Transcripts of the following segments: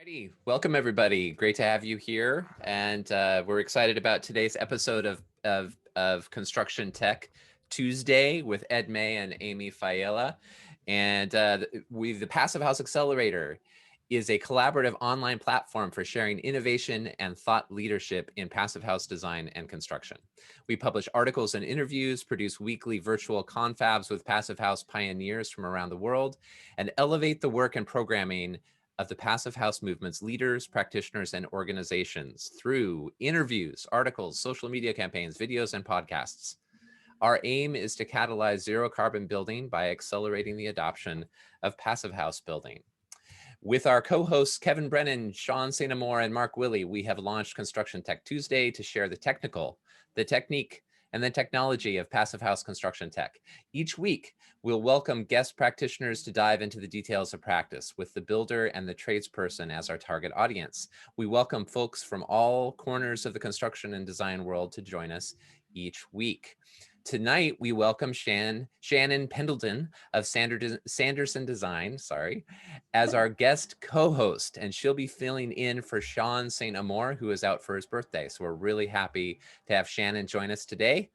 Alrighty, welcome everybody. Great to have you here, and we're excited about today's episode of Construction Tech Tuesday with Ed May and Amy Failla. And the Passive House Accelerator is a collaborative online platform for sharing innovation and thought leadership in passive house design and construction. We publish articles and interviews, produce weekly virtual confabs with passive house pioneers from around the world, and elevate the work and programming of the passive house movement's leaders, practitioners, and organizations through interviews, articles, social media campaigns, videos, and podcasts. Our aim is to catalyze zero carbon building by accelerating the adoption of passive house building. With our co-hosts Kevin Brennan, Sean St. Amour, and Mark Willey, we have launched Construction Tech Tuesday to share the technical, the technique, and the technology of passive house construction tech. Each week, we'll welcome guest practitioners to dive into the details of practice with the builder and the tradesperson as our target audience. We welcome folks from all corners of the construction and design world to join us each week. Tonight, we welcome Shannon Pendleton of Sanderson Design, as our guest co-host, and she'll be filling in for Sean St. Amour, who is out for his birthday. So we're really happy to have Shannon join us today.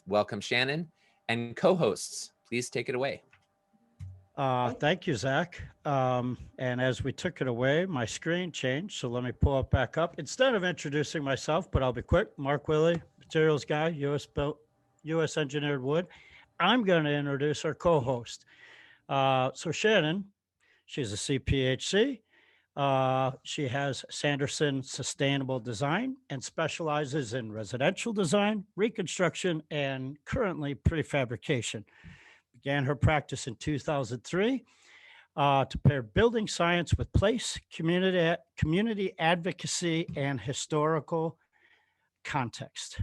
Welcome, Shannon. And co-hosts, please take it away. Thank you, Zach. And as we took it away, my screen changed. So let me pull it back up. Instead of introducing myself, but I'll be quick, Mark Willey, materials guy, U.S. engineered wood. I'm going to introduce our co-host. So Shannon, she's a CPHC. She has Sanderson Sustainable Design and specializes in residential design, reconstruction, and currently prefabrication. Began her practice in 2003 to pair building science with place, community advocacy, and historical context.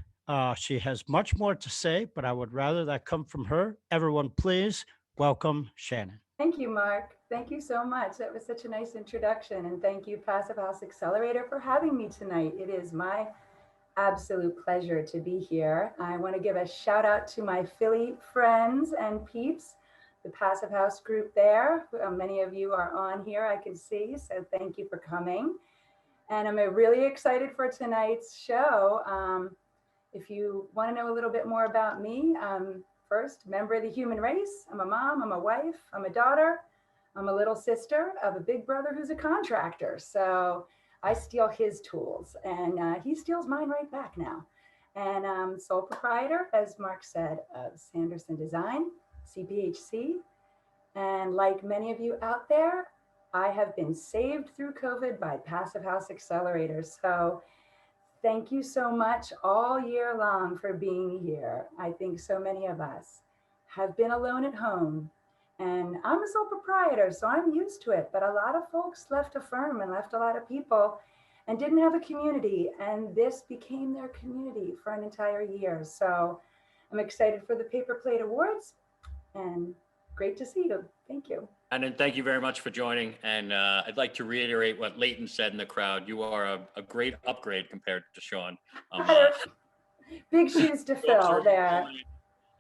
She has much more to say, but I would rather that come from her. Everyone, please welcome Shannon. Thank you, Mark. Thank you so much. That was such a nice introduction. And thank you, Passive House Accelerator, for having me tonight. It is my absolute pleasure to be here. I want to give a shout out to my Philly friends and peeps, the Passive House group there. Many of you are on here, I can see, so thank you for coming. And I'm really excited for tonight's show. If you want to know a little bit more about me, first, member of the human race. I'm a mom, I'm a wife, I'm a daughter, I'm a little sister of a big brother who's a contractor. So I steal his tools and he steals mine right back now. And I'm sole proprietor, as Mark said, of Sanderson Design, CPHC. And like many of you out there, I have been saved through COVID by Passive House Accelerator. So thank you so much all year long for being here. I think so many of us have been alone at home. And I'm a sole proprietor, so I'm used to it. But a lot of folks left a firm and left a lot of people and didn't have a community. And this became their community for an entire year. So I'm excited for the Paper Plate Awards and great to see you. Thank you. And then thank you very much for joining. And I'd like to reiterate what Leighton said in the crowd. You are a great upgrade compared to Sean. Big shoes to fill there.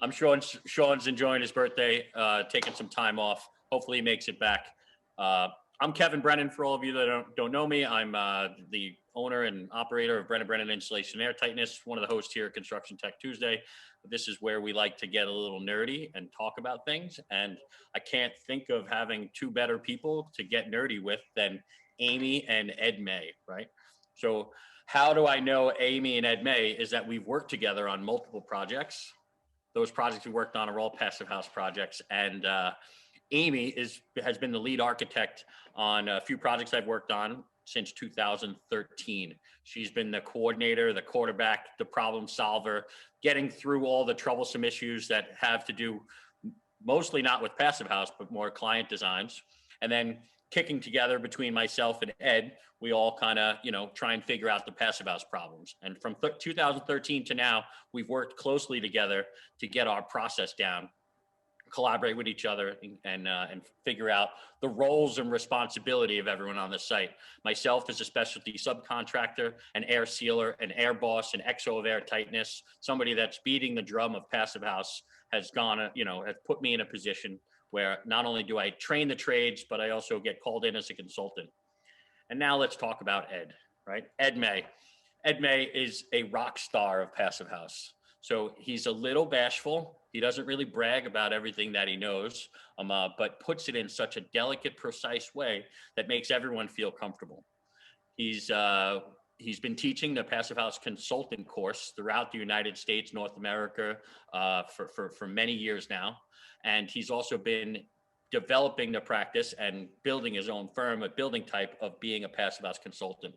I'm sure Sean's enjoying his birthday, taking some time off. Hopefully he makes it back. I'm Kevin Brennan, for all of you that don't know me. I'm the owner and operator of Brennan Installation Air Tightness, one of the hosts here at Construction Tech Tuesday. This is where we like to get a little nerdy and talk about things. And I can't think of having two better people to get nerdy with than Amy and Ed May, right? So how do I know Amy and Ed May is that we've worked together on multiple projects. Those projects we worked on are all passive house projects. And Amy has been the lead architect on a few projects I've worked on since 2013. She's been the coordinator, the quarterback, the problem solver, getting through all the troublesome issues that have to do mostly not with passive house, but more client designs. And then kicking together between myself and Ed, we all kind of, try and figure out the passive house problems. And from 2013 to now, we've worked closely together to get our process down, collaborate with each other, and figure out the roles and responsibility of everyone on the site. Myself as a specialty subcontractor, an air sealer, an air boss, an XO of air tightness, somebody that's beating the drum of passive house has has put me in a position where not only do I train the trades, but I also get called in as a consultant. And now let's talk about Ed, right? Ed May. Ed May is a rock star of Passive House. So he's a little bashful. He doesn't really brag about everything that he knows, but puts it in such a delicate, precise way that makes everyone feel comfortable. He's been teaching the Passive House consultant course throughout the United States, North America, for many years now. And he's also been developing the practice and building his own firm, a bldgtyp, of being a Passive House consultant.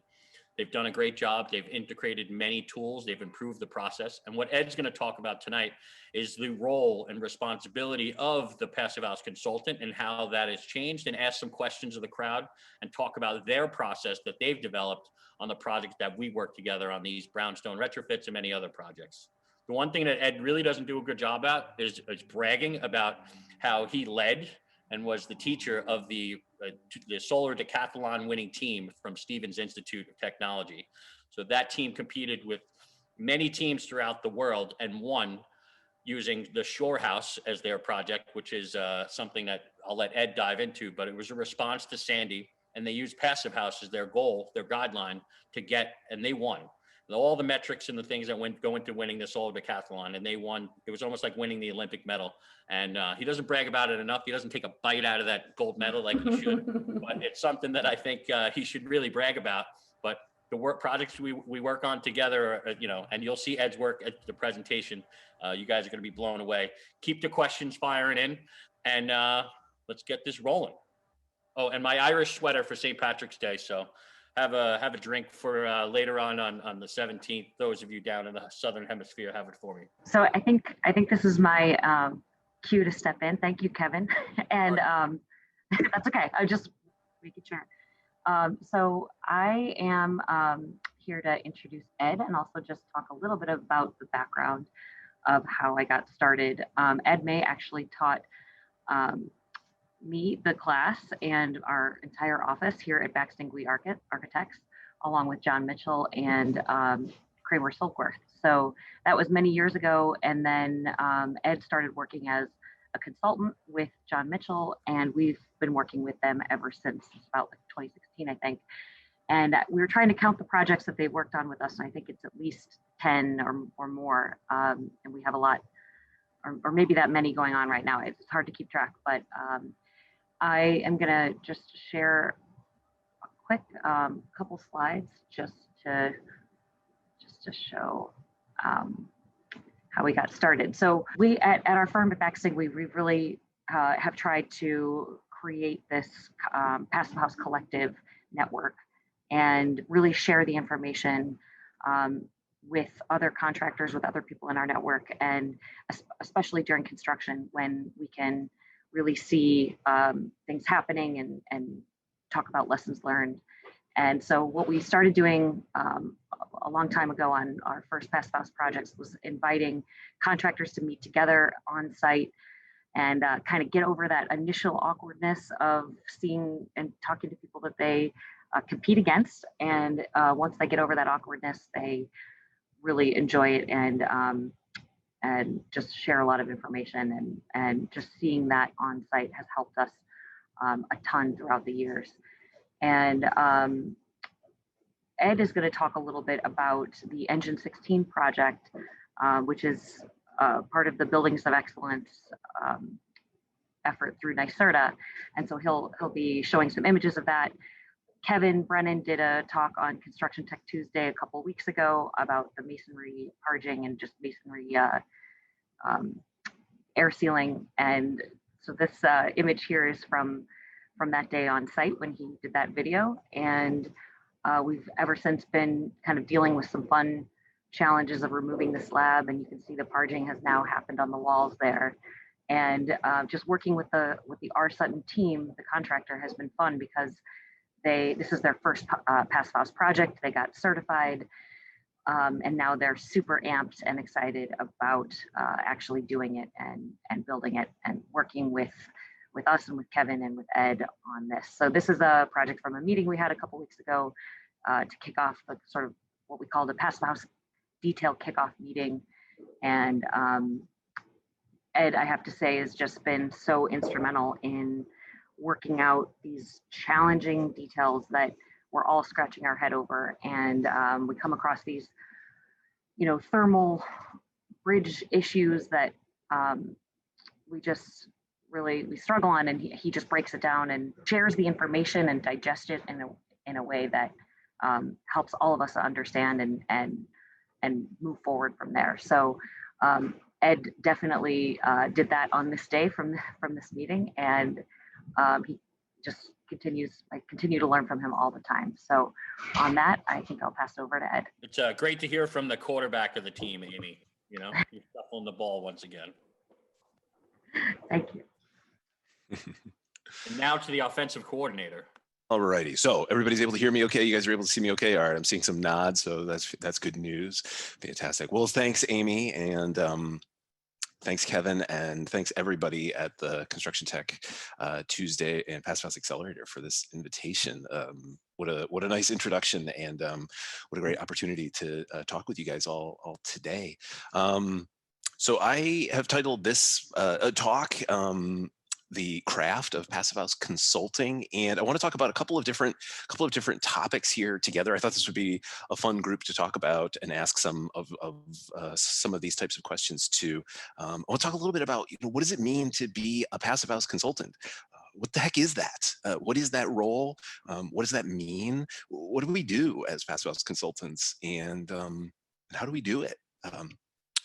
They've done a great job. They've integrated many tools. They've improved the process. And what Ed's going to talk about tonight is the role and responsibility of the Passive House consultant and how that has changed, and ask some questions of the crowd and talk about their process that they've developed on the projects that we work together on, these brownstone retrofits and many other projects. The one thing that Ed really doesn't do a good job at is bragging about how he led and was the teacher of the solar decathlon winning team from Stevens Institute of Technology. So that team competed with many teams throughout the world and won using the Shore House as their project, which is something that I'll let Ed dive into, but it was a response to Sandy, and they used Passive House as their goal, their guideline to get, and they won. All the metrics and the things that go into winning the solar decathlon, and they won. It was almost like winning the Olympic medal. And he doesn't brag about it enough. He doesn't take a bite out of that gold medal like he should, but it's something that I think he should really brag about. But the work projects we work on together, and you'll see Ed's work at the presentation. You guys are going to be blown away. Keep the questions firing in, and let's get this rolling. Oh, and my Irish sweater for St. Patrick's Day. So have a drink for later on the 17th. Those of you down in the Southern Hemisphere, have it for me. So I think this is my cue to step in. Thank you, Kevin. And that's okay. I just making sure. So I am here to introduce Ed and also just talk a little bit about the background of how I got started. Ed May actually taught me, the class, and our entire office here at Baxt Ingui Architects, along with John Mitchell and Kramer Silkworth. So that was many years ago. And then Ed started working as a consultant with John Mitchell, and we've been working with them ever since. It's about like 2016, I think. And we were trying to count the projects that they've worked on with us, and I think it's at least 10 or more. And we have a lot, or maybe that many going on right now. It's hard to keep track, but I am gonna just share a quick couple slides just to show how we got started. So we at our firm at Baxt Ingui, we really have tried to create this Passive House collective network and really share the information with other contractors, with other people in our network, and especially during construction when we can really see things happening and talk about lessons learned. And so what we started doing a long time ago on our first Passive House projects was inviting contractors to meet together on site and kind of get over that initial awkwardness of seeing and talking to people that they compete against. And once they get over that awkwardness, they really enjoy it and just share a lot of information, and just seeing that on site has helped us a ton throughout the years. And Ed is going to talk a little bit about the Engine 16 project, which is part of the Buildings of Excellence effort through NYSERDA. And so he'll be showing some images of that. Kevin Brennan did a talk on Construction Tech Tuesday a couple weeks ago about the masonry parging and just masonry air sealing. And so this image here is from that day on site when he did that video. And we've ever since been kind of dealing with some fun challenges of removing the slab, and you can see the parging has now happened on the walls there. And just working with the R. Sutton team, the contractor, has been fun because this is their first Passive House project. They got certified, and now they're super amped and excited about actually doing it and building it and working with us and with Kevin and with Ed on this. So this is a project from a meeting we had a couple weeks ago to kick off the sort of what we call the Passive House detail kickoff meeting. And Ed, I have to say, has just been so instrumental in working out these challenging details that we're all scratching our head over. And we come across these, thermal bridge issues that we just we struggle on, and he just breaks it down and shares the information and digests it in a way that helps all of us understand and move forward from there. So Ed definitely did that on this day from this meeting, and he just I continue to learn from him all the time. So on that, I think I'll pass it over to Ed. It's great to hear from the quarterback of the team, Amy. You're shuffling the ball once again. Thank you. And now to the offensive coordinator. All righty. So everybody's able to hear me okay? You guys are able to see me okay? All right. I'm seeing some nods, so that's good news. Fantastic. Well, thanks, Amy, and thanks, Kevin, and thanks everybody at the Construction Tech Tuesday and Passive House Accelerator for this invitation. What a nice introduction, and what a great opportunity to talk with you guys all today. So I have titled this talk the craft of passive house consulting, and I want to talk about a couple of different topics here together. I thought this would be a fun group to talk about and ask some of these types of questions to. I want to talk a little bit about what does it mean to be a passive house consultant. What the heck is that? What is that role? What does that mean? What do we do as passive house consultants, and how do we do it?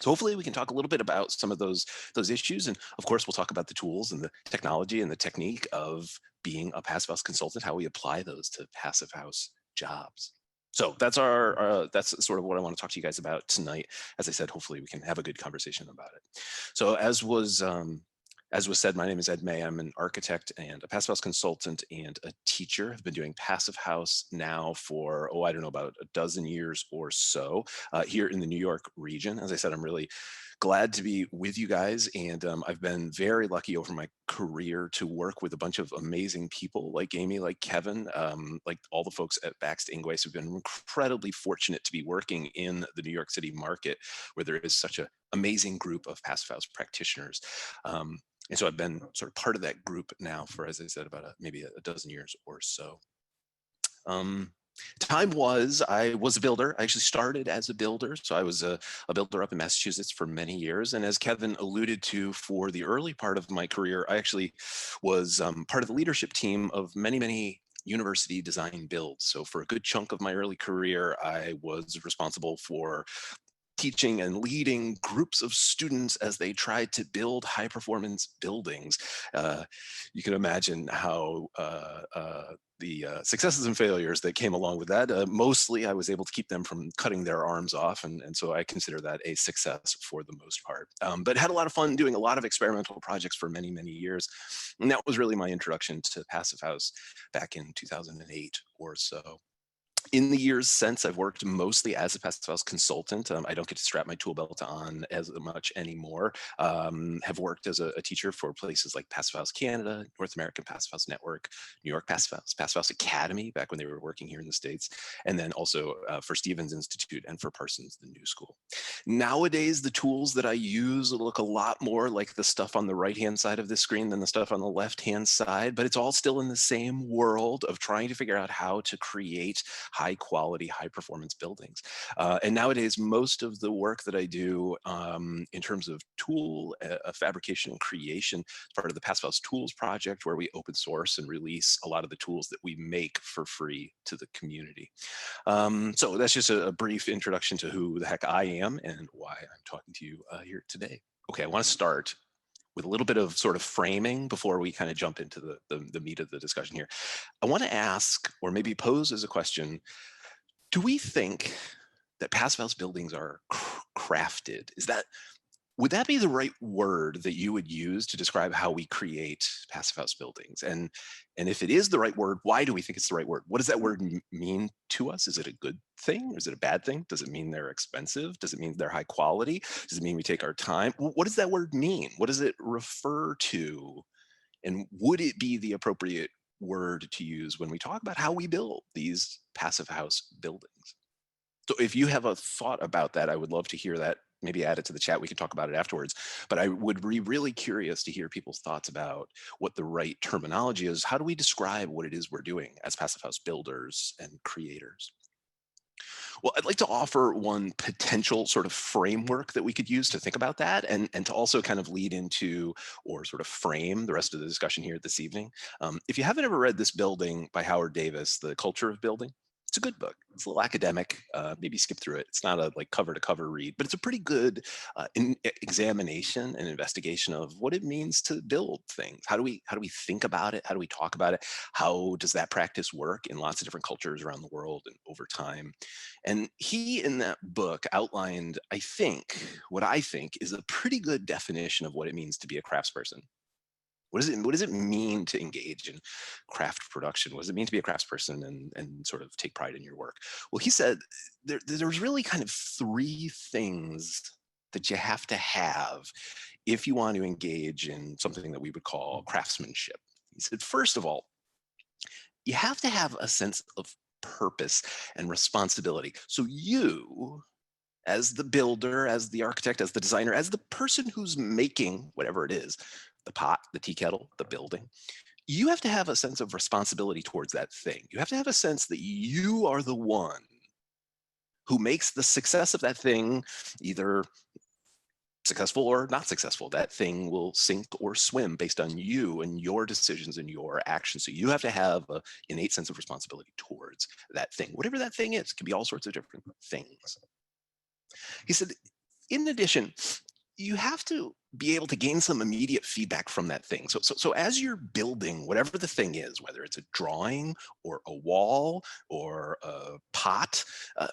So hopefully we can talk a little bit about some of those issues. And of course, we'll talk about the tools and the technology and the technique of being a passive house consultant, how we apply those to passive house jobs. So that's that's sort of what I want to talk to you guys about tonight. As I said, hopefully we can have a good conversation about it. So as was said, my name is Ed May. I'm an architect and a passive house consultant and a teacher. I've been doing passive house now for, I don't know, about a dozen years or so here in the New York region. As I said, I'm really glad to be with you guys. And I've been very lucky over my career to work with a bunch of amazing people like Amy, like Kevin, like all the folks at Baxt Ingui. So we've been incredibly fortunate to be working in the New York City market where there is such an amazing group of passive house practitioners. And so I've been sort of part of that group now for, as I said, about maybe a dozen years or so. I was a builder. I actually started as a builder. So I was a builder up in Massachusetts for many years. And as Kevin alluded to, for the early part of my career, I actually was part of the leadership team of many university design builds. So for a good chunk of my early career, I was responsible for teaching and leading groups of students as they tried to build high performance buildings. You can imagine how the successes and failures that came along with that. Mostly I was able to keep them from cutting their arms off. And so I consider that a success for the most part. But had a lot of fun doing a lot of experimental projects for many years. And that was really my introduction to Passive House back in 2008 or so. In the years since, I've worked mostly as a passive house consultant. I don't get to strap my tool belt on as much anymore. Have worked as a teacher for places like Passive House Canada, North American Passive House Network, New York Passive House Academy, back when they were working here in the States, and then also for Stevens Institute and for Parsons, the New School. Nowadays, the tools that I use look a lot more like the stuff on the right-hand side of the screen than the stuff on the left-hand side, but it's all still in the same world of trying to figure out how to create high quality, high performance buildings. And nowadays, most of the work that I do in terms of tool fabrication and creation is part of the Passive House Tools project, where we open source and release a lot of the tools that we make for free to the community. So that's just a brief introduction to who the heck I am and why I'm talking to you here today. Okay, I want to start with a little bit of sort of framing before we kind of jump into the meat of the discussion here. I want to ask, or maybe pose as a question, do we think that passive house buildings are crafted? Would that be the right word that you would use to describe how we create passive house buildings? And if it is the right word, why do we think it's the right word? What does that word mean to us? Is it a good thing? Or is it a bad thing? Does it mean they're expensive? Does it mean they're high quality? Does it mean we take our time? What does that word mean? What does it refer to? And would it be the appropriate word to use when we talk about how we build these passive house buildings? So if you have a thought about that, I would love to hear that maybe add it to the chat. We can talk about it afterwards. But I would be really curious to hear people's thoughts about what the right terminology is. How do we describe what it is we're doing as Passive House builders and creators? Well, I'd like to offer one potential sort of framework that we could use to think about that, and to also kind of lead into or sort of frame the rest of the discussion here this evening. If you haven't ever read this building by Howard Davis, The Culture of Building, it's a good book. It's a little academic. Maybe skip through it. It's not a like cover to cover read, but it's a pretty good examination and investigation of what it means to build things. How do we think about it? How do we talk about it? How does that practice work in lots of different cultures around the world and over time? And he in that book outlined, I think, what I think is a pretty good definition of what it means to be a craftsperson. What does it mean to engage in craft production? What does it mean to be a craftsperson and sort of take pride in your work? Well, he said there's really kind of three things that you have to have if you want to engage in something that we would call craftsmanship. He said, first of all, you have to have a sense of purpose and responsibility. So you, as the builder, as the architect, as the designer, as the person who's making whatever it is, the pot, the tea kettle, the building, you have to have a sense of responsibility towards that thing. You have to have a sense that you are the one who makes the success of that thing either successful or not successful. That thing will sink or swim based on you and your decisions and your actions. So you have to have an innate sense of responsibility towards that thing, whatever that thing is. It can be all sorts of different things. He said, in addition, you have to be able to gain some immediate feedback from that thing. So as you're building whatever the thing is, whether it's a drawing or a wall or a pot,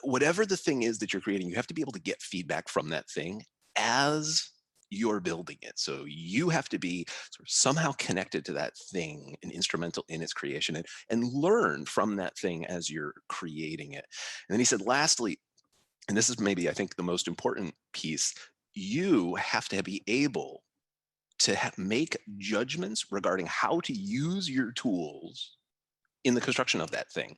whatever the thing is that you're creating, you have to be able to get feedback from that thing as you're building it. So you have to be sort of somehow connected to that thing and instrumental in its creation and learn from that thing as you're creating it. And then he said, lastly, and this is maybe, I think, the most important piece, you have to be able to make judgments regarding how to use your tools in the construction of that thing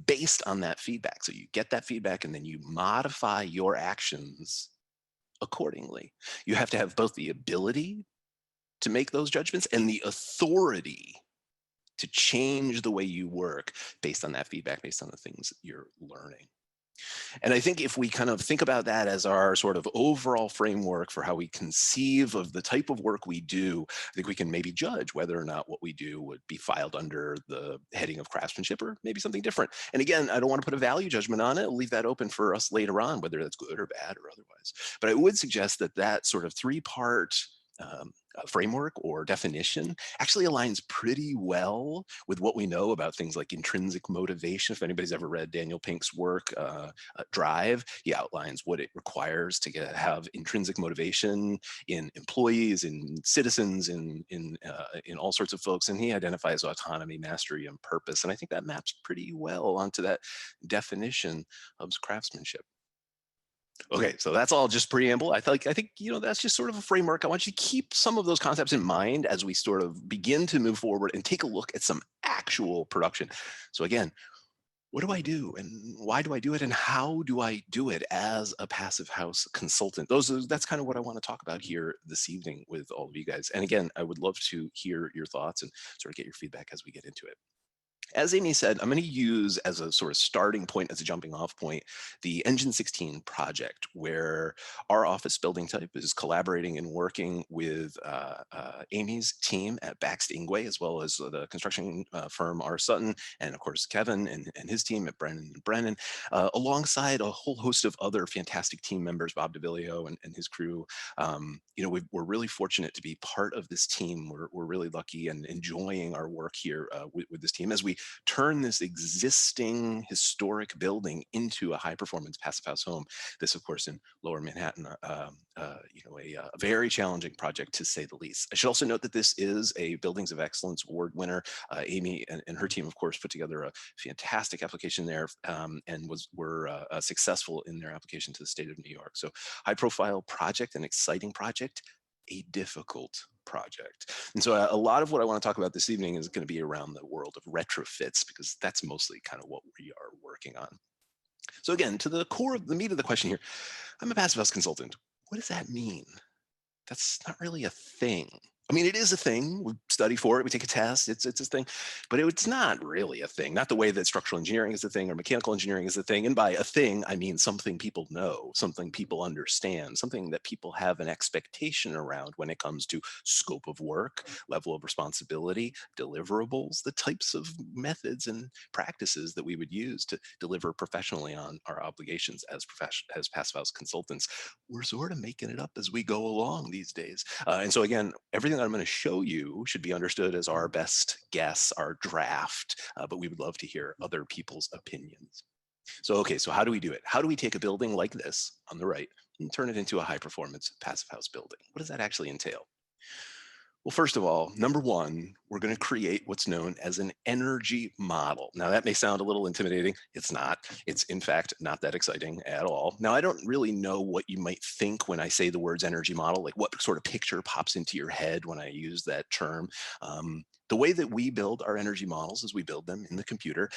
based on that feedback. So you get that feedback and then you modify your actions accordingly. You have to have both the ability to make those judgments and the authority to change the way you work based on that feedback, based on the things that you're learning. And I think if we kind of think about that as our sort of overall framework for how we conceive of the type of work we do, I think we can maybe judge whether or not what we do would be filed under the heading of craftsmanship or maybe something different. And again, I don't want to put a value judgment on it. I'll leave that open for us later on, whether that's good or bad or otherwise. But I would suggest that that sort of three-part framework or definition actually aligns pretty well with what we know about things like intrinsic motivation. If anybody's ever read Daniel Pink's work, Drive, he outlines what it requires to have intrinsic motivation in employees, in citizens, in all sorts of folks. And he identifies autonomy, mastery, and purpose. And I think that maps pretty well onto that definition of craftsmanship. Okay, so that's all just preamble. I think that's just sort of a framework. I want you to keep some of those concepts in mind as we sort of begin to move forward and take a look at some actual production. So again, what do I do and why do I do it and how do I do it as a Passive House consultant? That's kind of what I want to talk about here this evening with all of you guys. And again, I would love to hear your thoughts and sort of get your feedback as we get into it. As Amy said, I'm going to use as a sort of starting point, as a jumping off point, the Engine 16 project, where our office building type is collaborating and working with Amy's team at Baxt Ingui, as well as the construction firm R. Sutton, and of course, Kevin and his team at Brennan, alongside a whole host of other fantastic team members, Bob DeVillio and his crew. We're really fortunate to be part of this team. We're really lucky and enjoying our work here with this team as we turn this existing historic building into a high performance Passive House home. This, of course, in Lower Manhattan, a very challenging project to say the least. I should also note that this is a Buildings of Excellence Award winner. Amy and her team, of course, put together a fantastic application there and were successful in their application to the state of New York. So high profile project, an exciting project, a difficult project. And so a lot of what I want to talk about this evening is going to be around the world of retrofits, because that's mostly kind of what we are working on. So again, to the core of the meat of the question here, I'm a Passive House consultant. what does that mean? That's not really a thing. I mean, it is a thing. We study for it. We take a test. It's a thing, but it's not really a thing. Not the way that structural engineering is a thing or mechanical engineering is a thing. And by a thing, I mean something people know, something people understand, something that people have an expectation around when it comes to scope of work, level of responsibility, deliverables, the types of methods and practices that we would use to deliver professionally on our obligations as passive house consultants. We're sort of making it up as we go along these days. And so again, everything that I'm going to show you should be understood as our best guess, our draft, but we would love to hear other people's opinions. So, okay, so how do we do it? How do we take a building like this on the right and turn it into a high performance passive house building? What does that actually entail? Well, first of all, number one, we're going to create what's known as an energy model. Now, that may sound a little intimidating. It's not. It's, in fact, not that exciting at all. Now, I don't really know what you might think when I say the words energy model, like what sort of picture pops into your head when I use that term. The way that we build our energy models is we build them in the computer,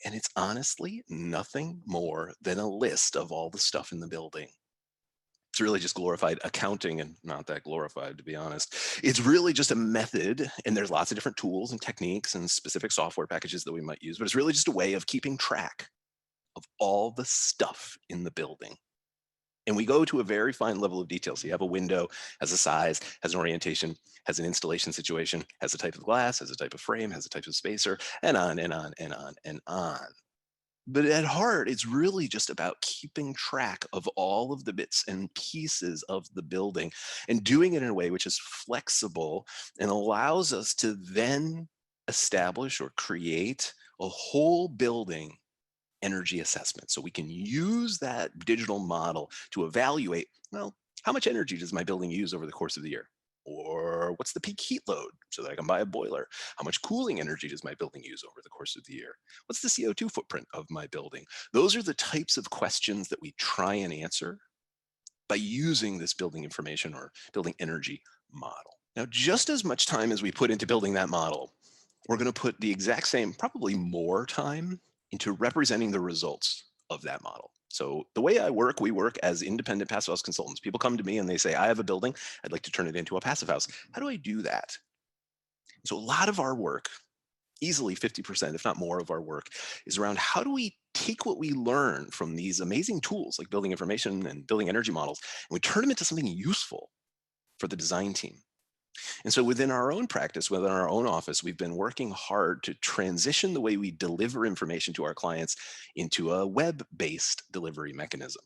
and it's honestly nothing more than a list of all the stuff in the building. It's really just glorified accounting, and not that glorified, to be honest. It's really just a method, and there's lots of different tools and techniques and specific software packages that we might use, but it's really just a way of keeping track of all the stuff in the building. And we go to a very fine level of detail. So you have a window, has a size, has an orientation, has an installation situation, has a type of glass, has a type of frame, has a type of spacer, and on and on and on and on. But at heart, it's really just about keeping track of all of the bits and pieces of the building and doing it in a way which is flexible and allows us to then establish or create a whole building energy assessment. So we can use that digital model to evaluate, well, how much energy does my building use over the course of the year? Or what's the peak heat load so that I can buy a boiler? How much cooling energy does my building use over the course of the year? What's the CO2 footprint of my building? Those are the types of questions that we try and answer by using this building information or building energy model. Now, just as much time as we put into building that model, we're going to put the exact same, probably more time, into representing the results of that model. So the way we work as independent passive house consultants. People come to me and they say, I have a building, I'd like to turn it into a passive house. How do I do that? So a lot of our work, easily 50%, if not more of our work, is around how do we take what we learn from these amazing tools like building information and building energy models, and we turn them into something useful for the design team. And so within our own practice, within our own office, we've been working hard to transition the way we deliver information to our clients into a web-based delivery mechanism.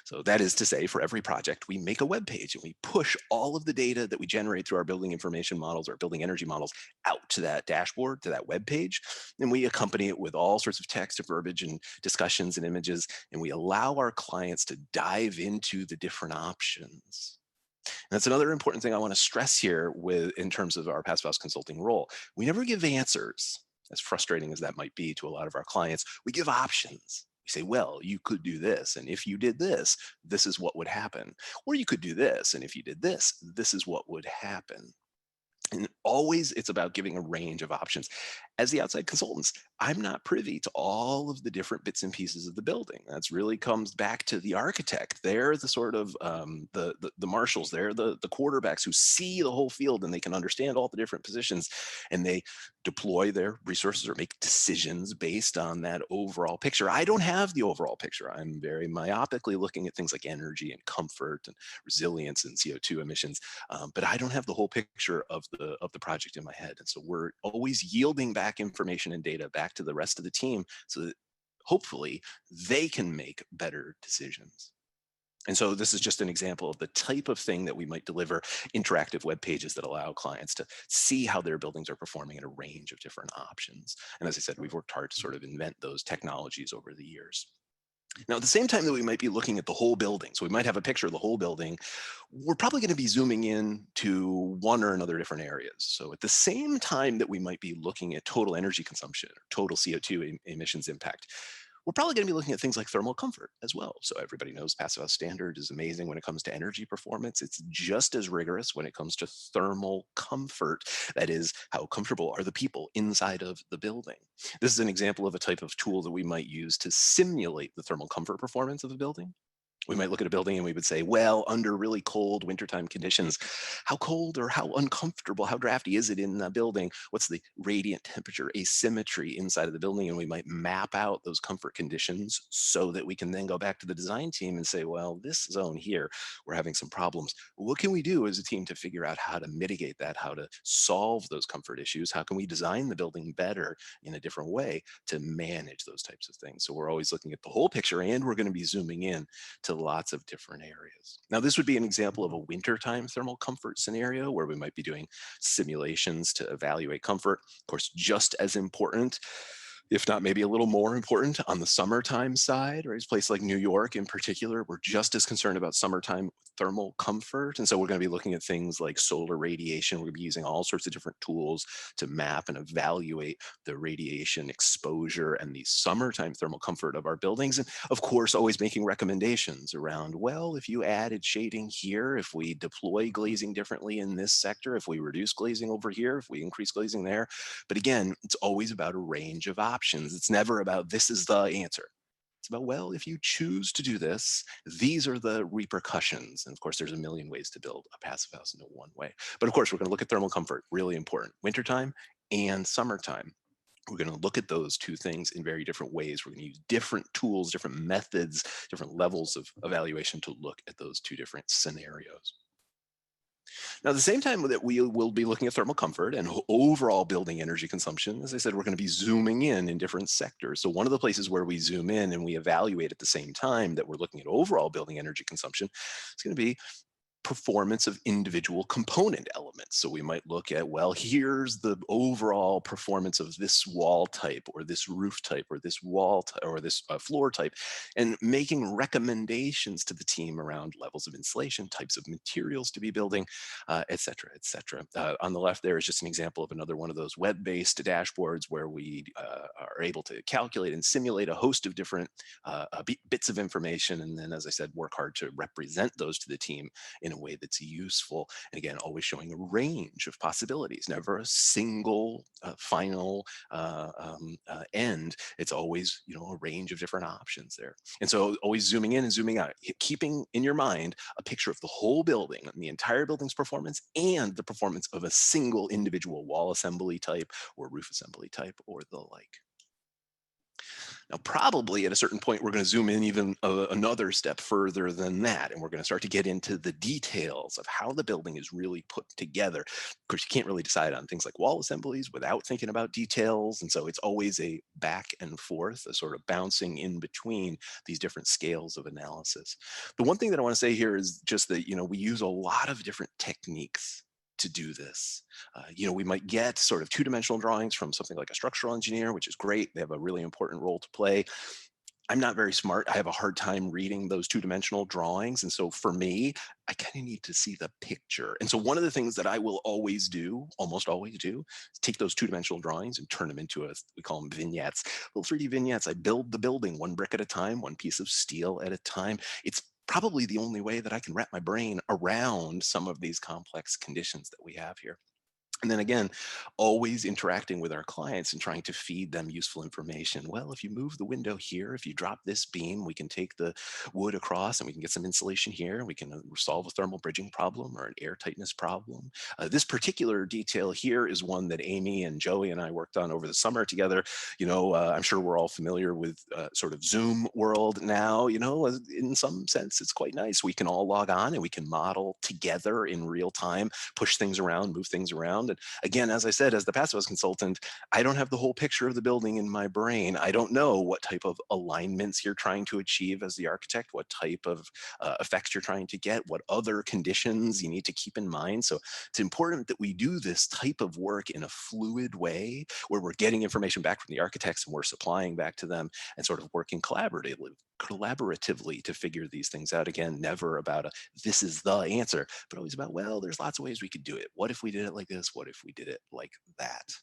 So that is to say, for every project, we make a web page and we push all of the data that we generate through our building information models or building energy models out to that dashboard, to that web page. And we accompany it with all sorts of text and verbiage and discussions and images. And we allow our clients to dive into the different options. And that's another important thing I want to stress here in terms of our passive house consulting role. We never give answers, as frustrating as that might be to a lot of our clients. We give options. We say, well, you could do this, and if you did this, this is what would happen. Or you could do this, and if you did this, this is what would happen. And always it's about giving a range of options. As the outside consultants, I'm not privy to all of the different bits and pieces of the building. That's really comes back to the architect. They're the sort of the marshals. They're the quarterbacks who see the whole field and they can understand all the different positions, and they deploy their resources or make decisions based on that overall picture. I don't have the overall picture. I'm very myopically looking at things like energy and comfort and resilience and CO2 emissions, but I don't have the whole picture of the project in my head. And so we're always yielding back information and data back to the rest of the team so that hopefully they can make better decisions. And so this is just an example of the type of thing that we might deliver: interactive web pages that allow clients to see how their buildings are performing in a range of different options. And as I said, we've worked hard to sort of invent those technologies over the years. Now, at the same time that we might be looking at the whole building, so we might have a picture of the whole building, we're probably going to be zooming in to one or another different areas. So at the same time that we might be looking at total energy consumption or total CO2 emissions impact, we're probably going to be looking at things like thermal comfort as well. So everybody knows Passive House Standard is amazing when it comes to energy performance. It's just as rigorous when it comes to thermal comfort. That is, how comfortable are the people inside of the building? This is an example of a type of tool that we might use to simulate the thermal comfort performance of a building. We might look at a building and we would say, well, under really cold wintertime conditions, how cold or how uncomfortable, how drafty is it in the building? What's the radiant temperature asymmetry inside of the building? And we might map out those comfort conditions so that we can then go back to the design team and say, well, this zone here, we're having some problems. What can we do as a team to figure out how to mitigate that, how to solve those comfort issues? How can we design the building better in a different way to manage those types of things? So we're always looking at the whole picture, and we're going to be zooming in to lots of different areas. Now, this would be an example of a wintertime thermal comfort scenario where we might be doing simulations to evaluate comfort. Of course, just as important, if not maybe a little more important, on the summertime side, right? A place like New York in particular, we're just as concerned about summertime thermal comfort. And so we're going to be looking at things like solar radiation. We're going to be using all sorts of different tools to map and evaluate the radiation exposure and the summertime thermal comfort of our buildings. And of course, always making recommendations around, well, if you added shading here, if we deploy glazing differently in this sector, if we reduce glazing over here, if we increase glazing there. But again, it's always about a range of options. It's never about this is the answer. It's about, well, if you choose to do this, these are the repercussions. And of course, there's a million ways to build a passive house in one way. But of course, we're going to look at thermal comfort, really important, wintertime and summertime. We're going to look at those two things in very different ways. We're going to use different tools, different methods, different levels of evaluation to look at those two different scenarios. Now, at the same time that we will be looking at thermal comfort and overall building energy consumption, as I said, we're going to be zooming in different sectors. So one of the places where we zoom in and we evaluate at the same time that we're looking at overall building energy consumption is going to be performance of individual component elements. So we might look at, well, here's the overall performance of this wall type or this roof type or this wall or this floor type, and making recommendations to the team around levels of insulation, types of materials to be building, et cetera, et cetera. On the left there is just an example of another one of those web-based dashboards where we are able to calculate and simulate a host of different bits of information, and then, as I said, work hard to represent those to the team in a way that's useful. And again, always showing a range of possibilities, never a single final end. It's always, a range of different options there. And so always zooming in and zooming out, keeping in your mind a picture of the whole building and the entire building's performance and the performance of a single individual wall assembly type or roof assembly type or the like. Now, probably at a certain point, we're going to zoom in even another step further than that. And we're going to start to get into the details of how the building is really put together. Of course, you can't really decide on things like wall assemblies without thinking about details. And so it's always a back and forth, a sort of bouncing in between these different scales of analysis. The one thing that I want to say here is just that, we use a lot of different techniques to do this. We might get sort of two-dimensional drawings from something like a structural engineer, which is great. They have a really important role to play. I'm not very smart. I have a hard time reading those two-dimensional drawings. And so for me, I kind of need to see the picture. And so one of the things that I will always do, almost always do, is take those two-dimensional drawings and turn them into we call them vignettes, little 3D vignettes. I build the building one brick at a time, one piece of steel at a time. It's probably the only way that I can wrap my brain around some of these complex conditions that we have here. And then again, always interacting with our clients and trying to feed them useful information. Well, if you move the window here, if you drop this beam, we can take the wood across and we can get some insulation here. We can solve a thermal bridging problem or an air tightness problem. This particular detail here is one that Amy and Joey and I worked on over the summer together. I'm sure we're all familiar with sort of Zoom world now. In some sense, it's quite nice. We can all log on and we can model together in real time, push things around, move things around. And again, as I said, as the passive house consultant, I don't have the whole picture of the building in my brain. I don't know what type of alignments you're trying to achieve as the architect, what type of effects you're trying to get, what other conditions you need to keep in mind. So it's important that we do this type of work in a fluid way where we're getting information back from the architects and we're supplying back to them and sort of working collaboratively to figure these things out. Again, never about this is the answer, but always about, well, there's lots of ways we could do it. What if we did it like this? What if we did it like that?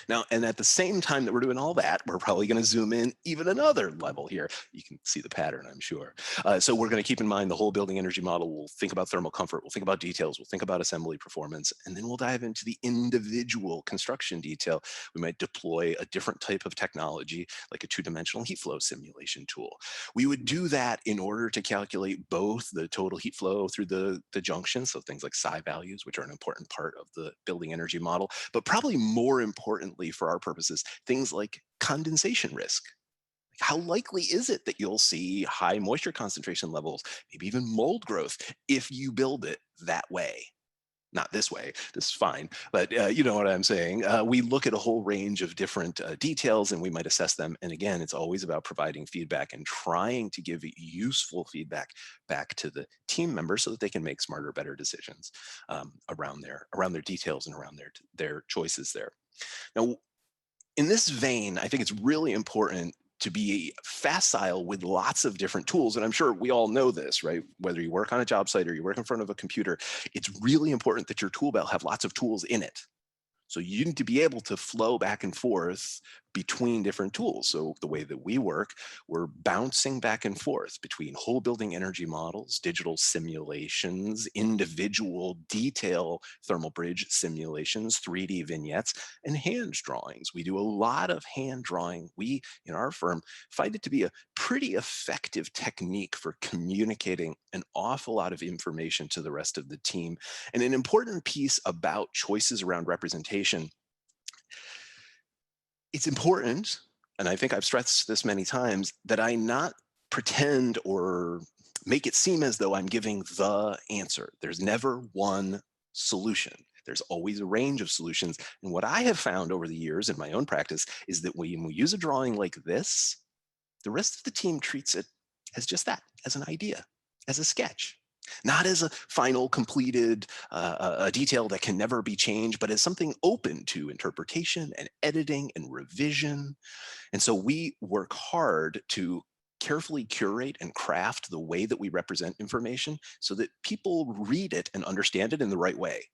Now, and at the same time that we're doing all that, we're probably going to zoom in even another level here. You can see the pattern, I'm sure. So we're going to keep in mind the whole building energy model. We'll think about thermal comfort. We'll think about details. We'll think about assembly performance. And then we'll dive into the individual construction detail. We might deploy a different type of technology, like a two-dimensional heat flow simulation tool. We would do that in order to calculate both the total heat flow through the junction, so things like psi values, which are an important part of the building energy model, but probably more importantly for our purposes, things like condensation risk. How likely is it that you'll see high moisture concentration levels, maybe even mold growth, if you build it that way? Not this way, this is fine, but you know what I'm saying. We look at a whole range of different details and we might assess them. And again, it's always about providing feedback and trying to give useful feedback back to the team members so that they can make smarter, better decisions around their details and around their choices there. Now, in this vein, I think it's really important to be facile with lots of different tools. And I'm sure we all know this, right? Whether you work on a job site or you work in front of a computer, it's really important that your tool belt have lots of tools in it. So you need to be able to flow back and forth between different tools. So the way that we work, we're bouncing back and forth between whole building energy models, digital simulations, individual detail thermal bridge simulations, 3D vignettes, and hand drawings. We do a lot of hand drawing. We, in our firm, find it to be a pretty effective technique for communicating an awful lot of information to the rest of the team. And an important piece about choices around representation, it's important, and I think I've stressed this many times, that I not pretend or make it seem as though I'm giving the answer. There's never one solution. There's always a range of solutions. And what I have found over the years in my own practice is that when we use a drawing like this, the rest of the team treats it as just that, as an idea, as a sketch. Not as a final completed a detail that can never be changed, but as something open to interpretation and editing and revision. And so we work hard to carefully curate and craft the way that we represent information so that people read it and understand it in the right way,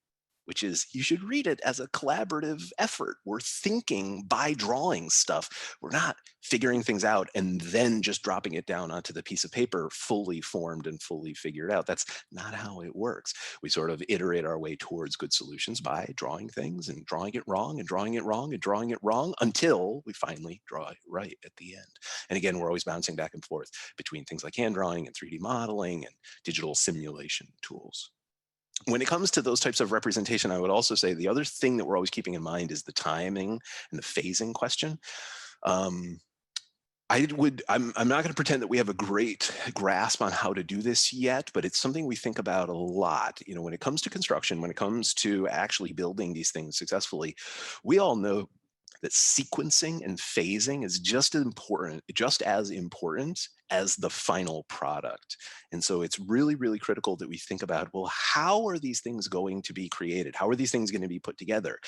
which is you should read it as a collaborative effort. We're thinking by drawing stuff. We're not figuring things out and then just dropping it down onto the piece of paper fully formed and fully figured out. That's not how it works. We sort of iterate our way towards good solutions by drawing things and drawing it wrong and drawing it wrong and drawing it wrong until we finally draw it right at the end. And again, we're always bouncing back and forth between things like hand drawing and 3D modeling and digital simulation tools. When it comes to those types of representation, I would also say the other thing that we're always keeping in mind is the timing and the phasing question. I'm not going to pretend that we have a great grasp on how to do this yet, but it's something we think about a lot. You know, when it comes to construction, when it comes to actually building these things successfully, we all know that sequencing and phasing is just as important as the final product. And so it's really, really critical that we think about, well, how are these things going to be created? How are these things going to be put together?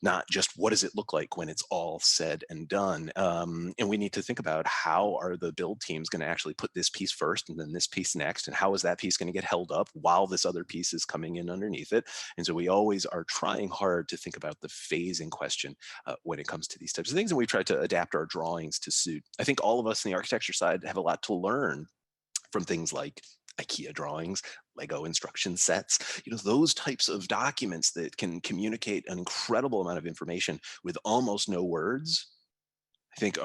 Not just what does it look like when it's all said and done. And we need to think about how are the build teams going to actually put this piece first and then this piece next, and how is that piece going to get held up while this other piece is coming in underneath it. And so we always are trying hard to think about the phasing question when it comes to these types of things. And we try to adapt our drawings to suit. I think all of us in the architecture side have a lot to learn from things like IKEA drawings, Lego instruction sets, you know, those types of documents that can communicate an incredible amount of information with almost no words. I think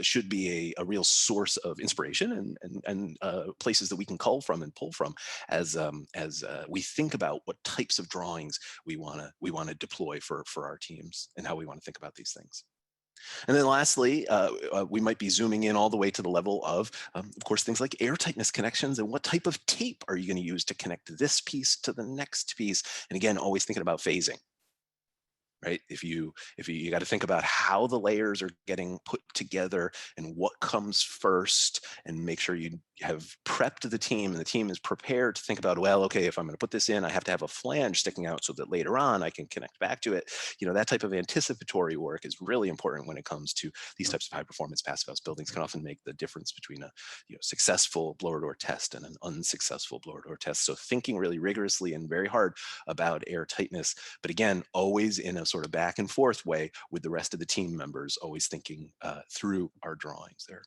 should be a real source of inspiration and places that we can cull from and pull from as we think about what types of drawings we want to deploy for our teams and how we want to think about these things. And then lastly, we might be zooming in all the way to the level of course, things like airtightness connections and what type of tape are you going to use to connect this piece to the next piece? And again, always thinking about phasing. Right? If you got to think about how the layers are getting put together and what comes first, and make sure you have prepped the team and the team is prepared to think about, well, okay, if I'm going to put this in, I have to have a flange sticking out so that later on I can connect back to it. You know, that type of anticipatory work is really important when it comes to these types of high performance passive house buildings. Can often make the difference between a successful blower door test and an unsuccessful blower door test. So thinking really rigorously and very hard about air tightness, but again, always in a sort of back and forth way with the rest of the team members, always thinking through our drawings there.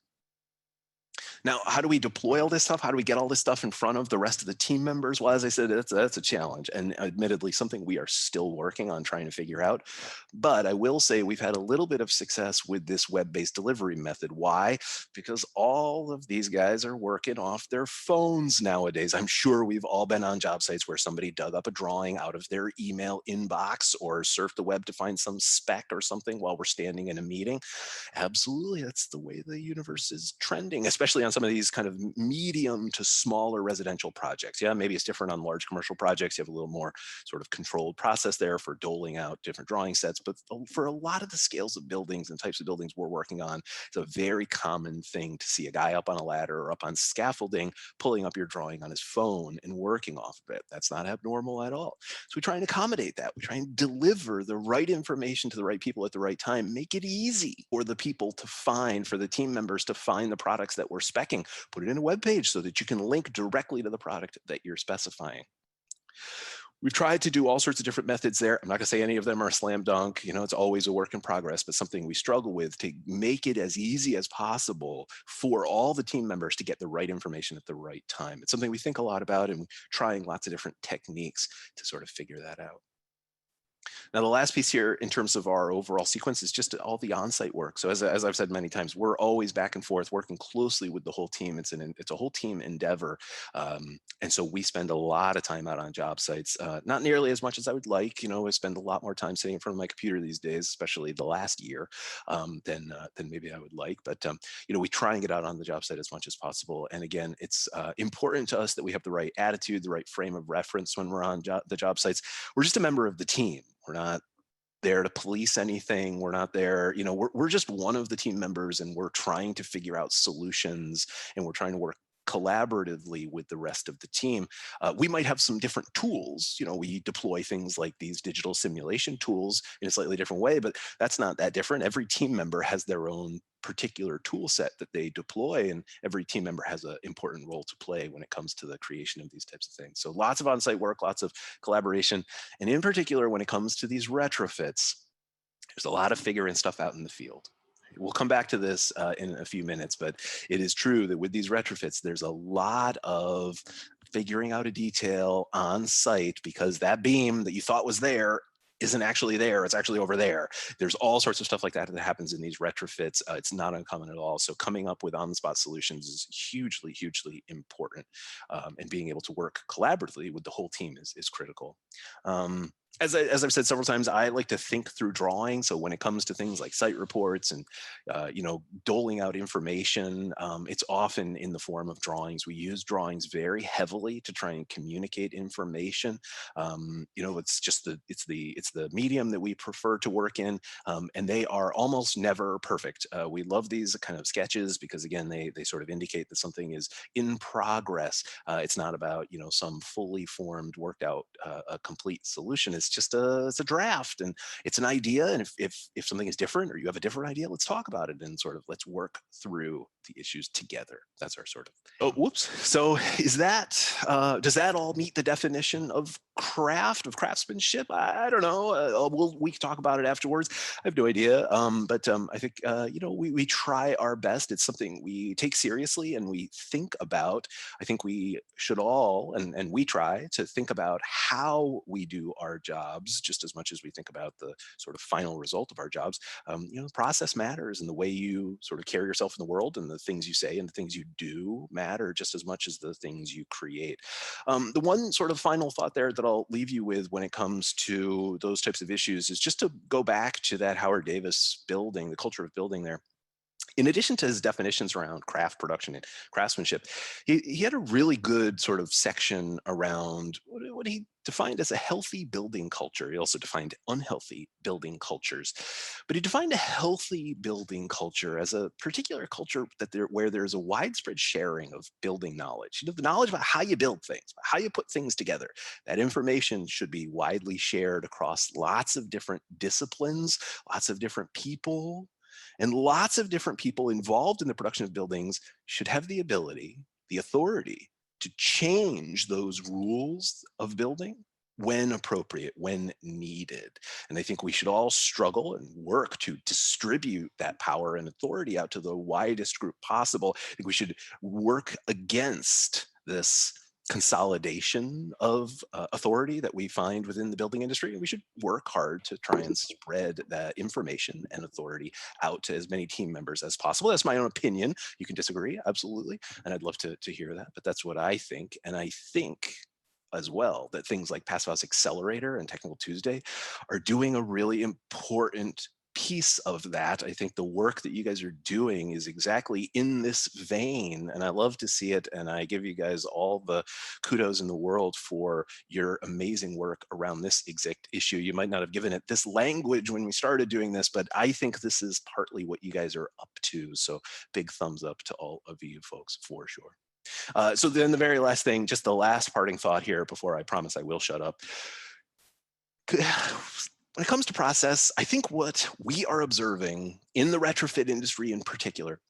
Now, how do we deploy all this stuff? How do we get all this stuff in front of the rest of the team members? Well, as I said, that's a challenge, and admittedly something we are still working on trying to figure out. But I will say we've had a little bit of success with this web-based delivery method. Why? Because all of these guys are working off their phones nowadays. I'm sure we've all been on job sites where somebody dug up a drawing out of their email inbox or surfed the web to find some spec or something while we're standing in a meeting. Absolutely, that's the way the universe is trending, especially on some of these kind of medium to smaller residential projects. Yeah, maybe it's different on large commercial projects. You have a little more sort of controlled process there for doling out different drawing sets. But for a lot of the scales of buildings and types of buildings we're working on, it's a very common thing to see a guy up on a ladder or up on scaffolding, pulling up your drawing on his phone and working off of it. That's not abnormal at all. So we try and accommodate that. We try and deliver the right information to the right people at the right time, make it easy for the people to find, for the team members to find the products that we're specing, put it in a web page so that you can link directly to the product that you're specifying. We've tried to do all sorts of different methods there. I'm not gonna say any of them are a slam dunk. You know, it's always a work in progress, but something we struggle with to make it as easy as possible for all the team members to get the right information at the right time. It's something we think a lot about and trying lots of different techniques to sort of figure that out. Now, the last piece here in terms of our overall sequence is just all the on-site work. So as I've said many times, we're always back and forth working closely with the whole team. It's a whole team endeavor. And so we spend a lot of time out on job sites, not nearly as much as I would like. You know, I spend a lot more time sitting in front of my computer these days, especially the last year, than maybe I would like. But, you know, we try and get out on the job site as much as possible. And again, it's important to us that we have the right attitude, the right frame of reference when we're on the job sites. We're just a member of the team. We're not there to police anything. We're not there, you know, we're just one of the team members, and we're trying to figure out solutions, and we're trying to work collaboratively with the rest of the team. We might have some different tools. You know, we deploy things like these digital simulation tools in a slightly different way, but that's not that different. Every team member has their own particular tool set that they deploy, and every team member has an important role to play when it comes to the creation of these types of things. So lots of on-site work, lots of collaboration, and in particular, when it comes to these retrofits, there's a lot of figuring stuff out in the field. We'll come back to this in a few minutes, but it is true that with these retrofits, there's a lot of figuring out a detail on site, because that beam that you thought was there isn't actually there. It's actually over there. There's all sorts of stuff like that that happens in these retrofits. It's not uncommon at all. So coming up with on-the-spot solutions is hugely, hugely important. And being able to work collaboratively with the whole team is critical. As I've said several times, I like to think through drawing. So when it comes to things like site reports and, you know, doling out information, it's often in the form of drawings. We use drawings very heavily to try and communicate information. You know, it's the medium that we prefer to work in, and they are almost never perfect. We love these kind of sketches because, again, they sort of indicate that something is in progress. It's not about, you know, some fully formed, worked out, a complete solution. It's just it's a draft, and it's an idea. And if something is different, or you have a different idea, let's talk about it and sort of let's work through the issues together. That's our sort of, oh, whoops. So is that, does that all meet the definition of craftsmanship? I don't know. We can talk about it afterwards. I have no idea. But I think, you know, we try our best. It's something we take seriously and we think about. I think we should all, and we try to think about how we do our jobs just as much as we think about the sort of final result of our jobs. You know, the process matters, and the way you sort of carry yourself in the world, and the things you say and the things you do matter just as much as the things you create. The one sort of final thought there that I'll leave you with when it comes to those types of issues is just to go back to that Howard Davis building, the culture of building there. In addition to his definitions around craft production and craftsmanship, he had a really good sort of section around what he defined as a healthy building culture. He also defined unhealthy building cultures. But he defined a healthy building culture as a particular culture where there's a widespread sharing of building knowledge. You know, the knowledge about how you build things, how you put things together. That information should be widely shared across lots of different disciplines, lots of different people. And lots of different people involved in the production of buildings should have the ability, the authority to change those rules of building when appropriate, when needed. And I think we should all struggle and work to distribute that power and authority out to the widest group possible. I think we should work against this consolidation of authority that we find within the building industry. And we should work hard to try and spread that information and authority out to as many team members as possible. That's my own opinion. You can disagree, absolutely. And I'd love to hear that, but that's what I think. And I think as well that things like Passive House Accelerator and Technical Tuesday are doing a really important piece of that. I think the work that you guys are doing is exactly in this vein, and I love to see it. And I give you guys all the kudos in the world for your amazing work around this exact issue. You might not have given it this language when we started doing this, but I think this is partly what you guys are up to. So big thumbs up to all of you folks for sure. So then the very last thing, just the last parting thought here before I promise I will shut up. When it comes to process, I think what we are observing in the retrofit industry in particular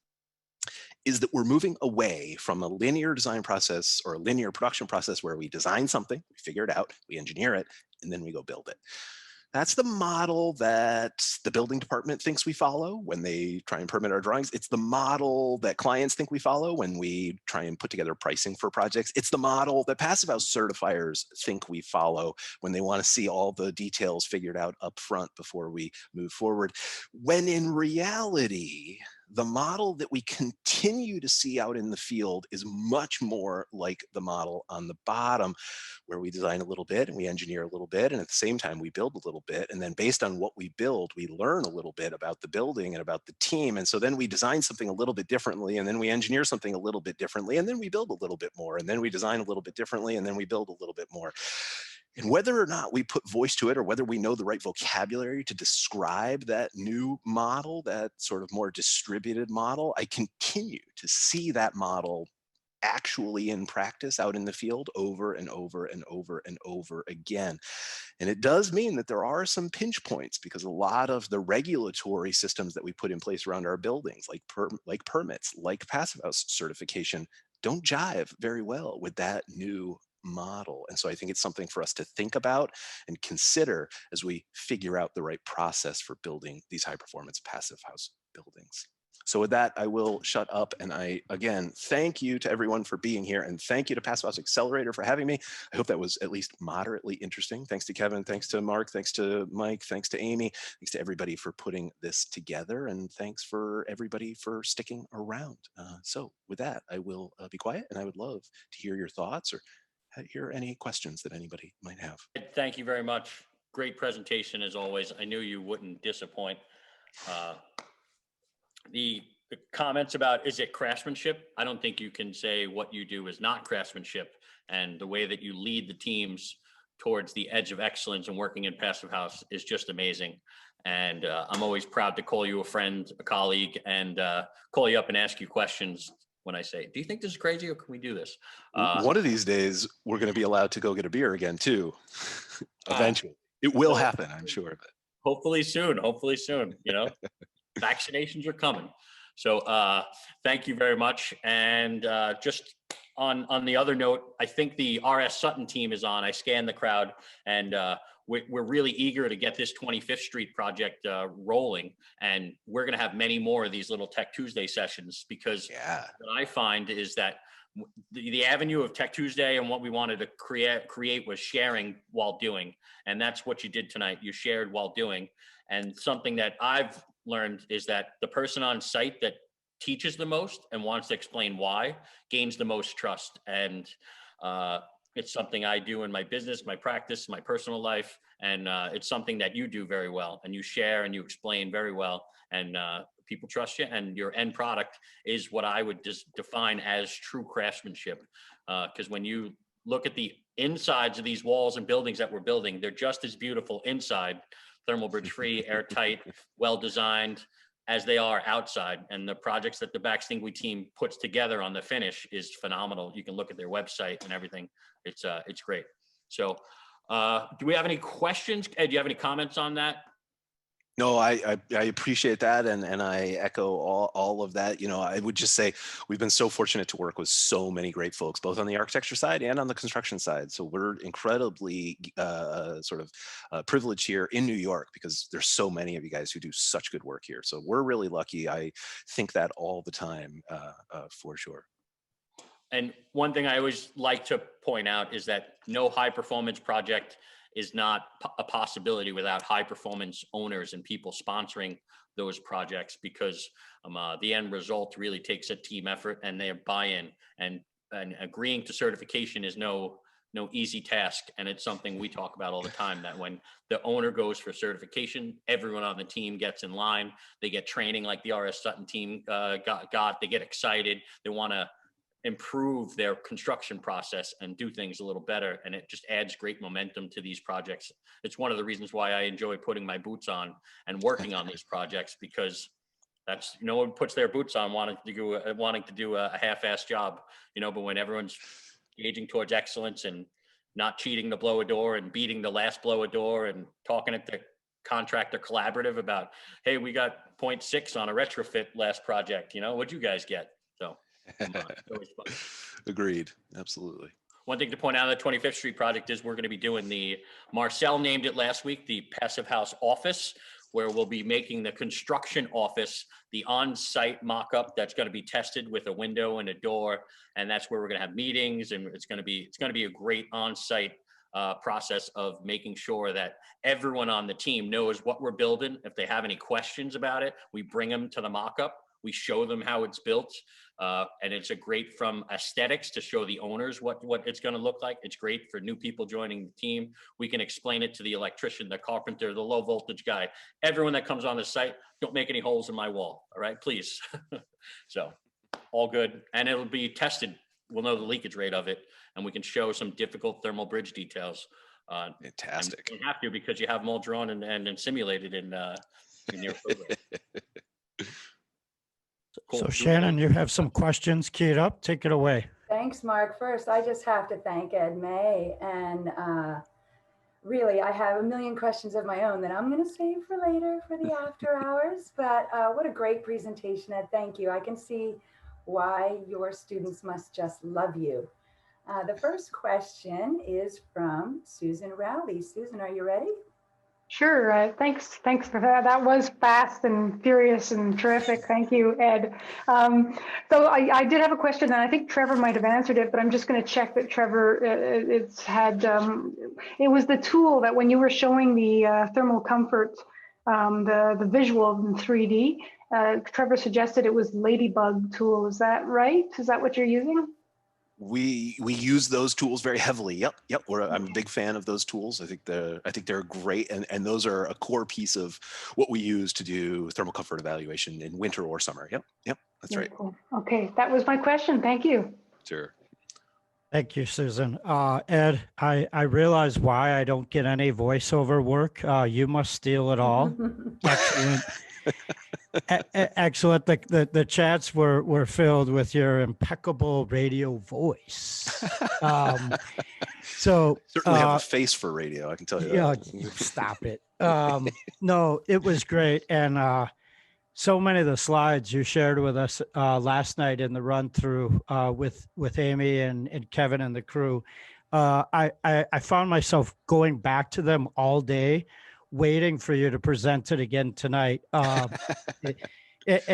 is that we're moving away from a linear design process or a linear production process where we design something, we figure it out, we engineer it, and then we go build it. That's the model that the building department thinks we follow when they try and permit our drawings. It's the model that clients think we follow when we try and put together pricing for projects. It's the model that Passive House certifiers think we follow when they want to see all the details figured out up front before we move forward. When in reality, the model that we continue to see out in the field is much more like the model on the bottom, where we design a little bit and we engineer a little bit, and at the same time we build a little bit, and then based on what we build, we learn a little bit about the building and about the team, and so then we design something a little bit differently, and then we engineer something a little bit differently, and then we build a little bit more, and then we design a little bit differently, and then we build a little bit more. And whether or not we put voice to it, or whether we know the right vocabulary to describe that new model, that sort of more distributed model, I continue to see that model actually in practice out in the field over and over and over and over again. And it does mean that there are some pinch points, because a lot of the regulatory systems that we put in place around our buildings, like permits, like Passive House certification, don't jive very well with that new model. And so I think it's something for us to think about and consider as we figure out the right process for building these high performance Passive House buildings. So with that, I will shut up. And I, again, thank you to everyone for being here. And thank you to Passive House Accelerator for having me. I hope that was at least moderately interesting. Thanks to Kevin, thanks to Mark, thanks to Mike, thanks to Amy, thanks to everybody for putting this together. And thanks for everybody for sticking around. So with that, I will be quiet, and I would love to hear your thoughts or hear any questions that anybody might have. Thank you very much. Great presentation as always. I knew you wouldn't disappoint. The comments about, is it craftsmanship? I don't think you can say what you do is not craftsmanship, and the way that you lead the teams towards the edge of excellence and working in Passive House is just amazing. And I'm always proud to call you a friend, a colleague, and call you up and ask you questions when I say, do you think this is crazy, or can we do this? One of these days, we're going to be allowed to go get a beer again too. Eventually. It will happen, I'm sure. But hopefully soon, you know. Vaccinations are coming. So thank you very much. And just on the other note, I think the RS Sutton team is on. I scanned the crowd, and we're really eager to get this 25th Street project rolling. And we're going to have many more of these little Tech Tuesday sessions, because what I find is that the avenue of Tech Tuesday and what we wanted to create was sharing while doing. And that's what you did tonight. You shared while doing. And something that I've learned is that the person on site that teaches the most and wants to explain why gains the most trust. And it's something I do in my business, my practice, my personal life. And it's something that you do very well, and you share and you explain very well, and people trust you, and your end product is what I would just define as true craftsmanship. Because when you look at the insides of these walls and buildings that we're building, they're just as beautiful inside, thermal bridge free, airtight, well-designed, as they are outside. And the projects that the Baxt Ingui team puts together on the finish is phenomenal. You can look at their website and everything. It's great. So do we have any questions? Ed, do you have any comments on that? No, I appreciate that, and I echo all of that. You know, I would just say we've been so fortunate to work with so many great folks, both on the architecture side and on the construction side. So we're incredibly privileged here in New York because there's so many of you guys who do such good work here. So we're really lucky. I think that all the time, for sure. And one thing I always like to point out is that no high performance project is not a possibility without high performance owners and people sponsoring those projects, because the end result really takes a team effort and their buy-in, and agreeing to certification is no easy task. And it's something we talk about all the time, that when the owner goes for certification, everyone on the team gets in line, they get training like the RS Sutton team got, they get excited, they want to improve their construction process and do things a little better, and it just adds great momentum to these projects. It's one of the reasons why I enjoy putting my boots on and working on these projects, because that's, no one puts their boots on wanting to do a half-assed job, you know. But when everyone's gauging towards excellence and not cheating the blow a door and beating the last blow a door and talking at the contractor collaborative about, hey, we got 0.6 on a retrofit last project, you know, what'd you guys get? So it's always fun. Agreed. Absolutely. One thing to point out on the 25th Street project is we're going to be doing Marcel named it last week, the Passive House Office, where we'll be making the construction office the on-site mock-up that's going to be tested with a window and a door. And that's where we're going to have meetings, and it's going to be a great on-site process of making sure that everyone on the team knows what we're building. If they have any questions about it, we bring them to the mock-up. We show them how it's built, and it's a great from aesthetics to show the owners what it's going to look like. It's great for new people joining the team. We can explain it to the electrician, the carpenter, the low voltage guy, everyone that comes on the site. Don't make any holes in my wall, all right, please. So all good, and it'll be tested. We'll know the leakage rate of it, and we can show some difficult thermal bridge details. Fantastic. You have to, because you have them all drawn and simulated in your program. Cool. So Shannon, you have some questions keyed up. Take it away. Thanks, Mark. First, I just have to thank Ed May. And really, I have a million questions of my own that I'm going to save for later for the after hours. But what a great presentation, Ed. Thank you. I can see why your students must just love you. The first question is from Susan Rowley. Susan, are you ready? Sure. Thanks for that. That was fast and furious and terrific. Thank you, Ed. So I did have a question, and I think Trevor might have answered it, but I'm just going to check that Trevor, it was the tool that when you were showing the thermal comfort, the visual in 3D, Trevor suggested it was Ladybug tool. Is that right? Is that what you're using? We use those tools very heavily. Yep. I'm a big fan of those tools. I think they're great, and those are a core piece of what we use to do thermal comfort evaluation in winter or summer. Yep, that's right. Cool. Okay, that was my question. Thank you. Sure. Thank you, Susan. Ed, I realize why I don't get any voiceover work. You must steal it all. Excellent. Excellent. The chats were filled with your impeccable radio voice. So certainly have a face for radio, I can tell you that. Yeah, stop it. No, it was great. And so many of the slides you shared with us last night in the run through with Amy and Kevin and the crew, I found myself going back to them all day, waiting for you to present it again tonight. And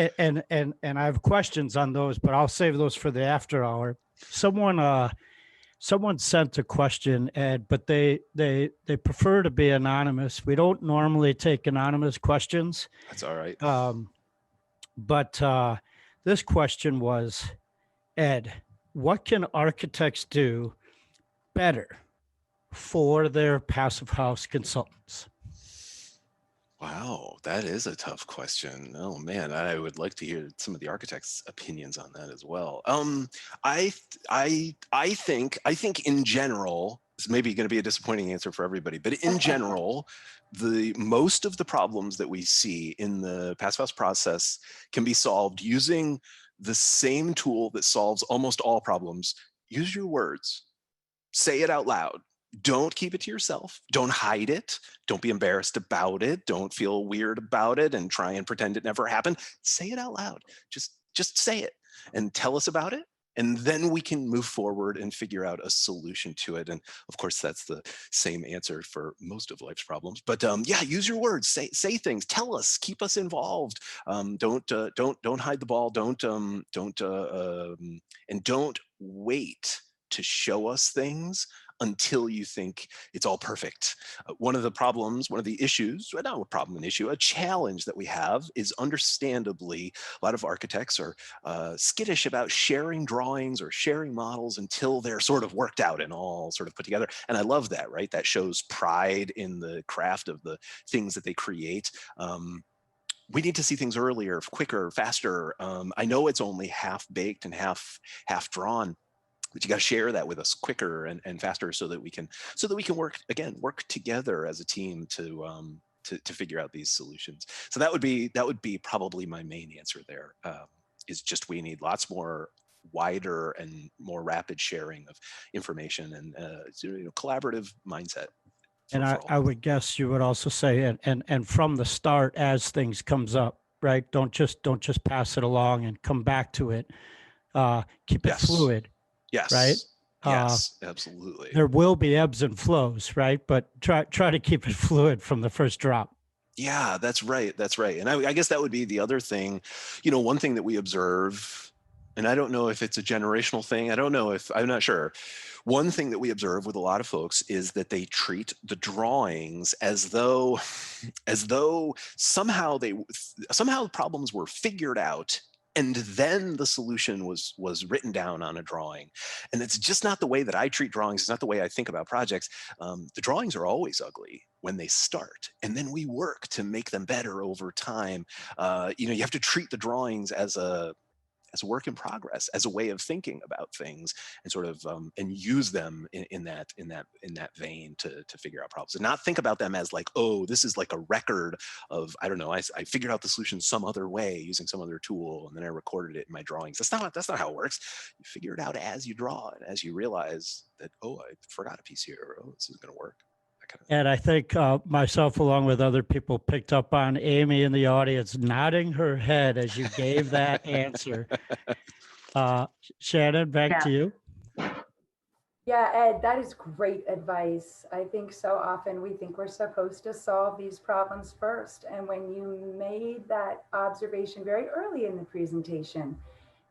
I have questions on those, but I'll save those for the after hour. Someone sent a question, Ed, but they prefer to be anonymous. We don't normally take anonymous questions. That's all right. But this question was, Ed, what can architects do better for their passive house consultants? Wow, that is a tough question. Oh man, I would like to hear some of the architects' opinions on that as well. I think in general, this may be going to be a disappointing answer for everybody, but in general, most of the problems that we see in the passive house process can be solved using the same tool that solves almost all problems. Use your words. Say it out loud. Don't keep it to yourself. Don't hide it. Don't be embarrassed about it. Don't feel weird about it and try and pretend it never happened. Say it out loud. Just say it and tell us about it. And then we can move forward and figure out a solution to it. And of course, that's the same answer for most of life's problems. But yeah, use your words. Say things. Tell us. Keep us involved. Don't hide the ball. And don't wait to show us things until you think it's all perfect. One of the issues, well, not a problem, an issue, a challenge that we have is understandably a lot of architects are skittish about sharing drawings or sharing models until they're sort of worked out and all sort of put together. And I love that, right? That shows pride in the craft of the things that they create. We need to see things earlier, quicker, faster. I know it's only half baked and half drawn, but you got to share that with us quicker and faster so that we can work together as a team to figure out these solutions. So that would be probably my main answer there. Is just we need lots more wider and more rapid sharing of information and collaborative mindset. And I would guess you would also say, and from the start, as things comes up, right? Don't just pass it along and come back to it. Keep it fluid. Yes. Right. Yes, absolutely. There will be ebbs and flows, right? But try to keep it fluid from the first drop. Yeah, that's right. That's right. And I guess that would be the other thing. One thing that we observe, and I don't know if it's a generational thing. I'm not sure. One thing that we observe with a lot of folks is that they treat the drawings as though somehow the problems were figured out and then the solution was written down on a drawing. And it's just not the way that I treat drawings. It's not the way I think about projects. The drawings are always ugly when they start, and then we work to make them better over time. You have to treat the drawings as a work in progress, as a way of thinking about things, and sort of and use them in that vein to figure out problems, and not think about them as like, oh, this is like a record of, I don't know, I figured out the solution some other way using some other tool, and then I recorded it in my drawings. That's not how it works. You figure it out as you draw and as you realize that, oh, I forgot a piece here, or, oh, this isn't going to work. And I think myself, along with other people, picked up on Amy in the audience nodding her head as you gave that answer. Shannon, back to you. Yeah, Ed, that is great advice. I think so often we think we're supposed to solve these problems first. And when you made that observation very early in the presentation,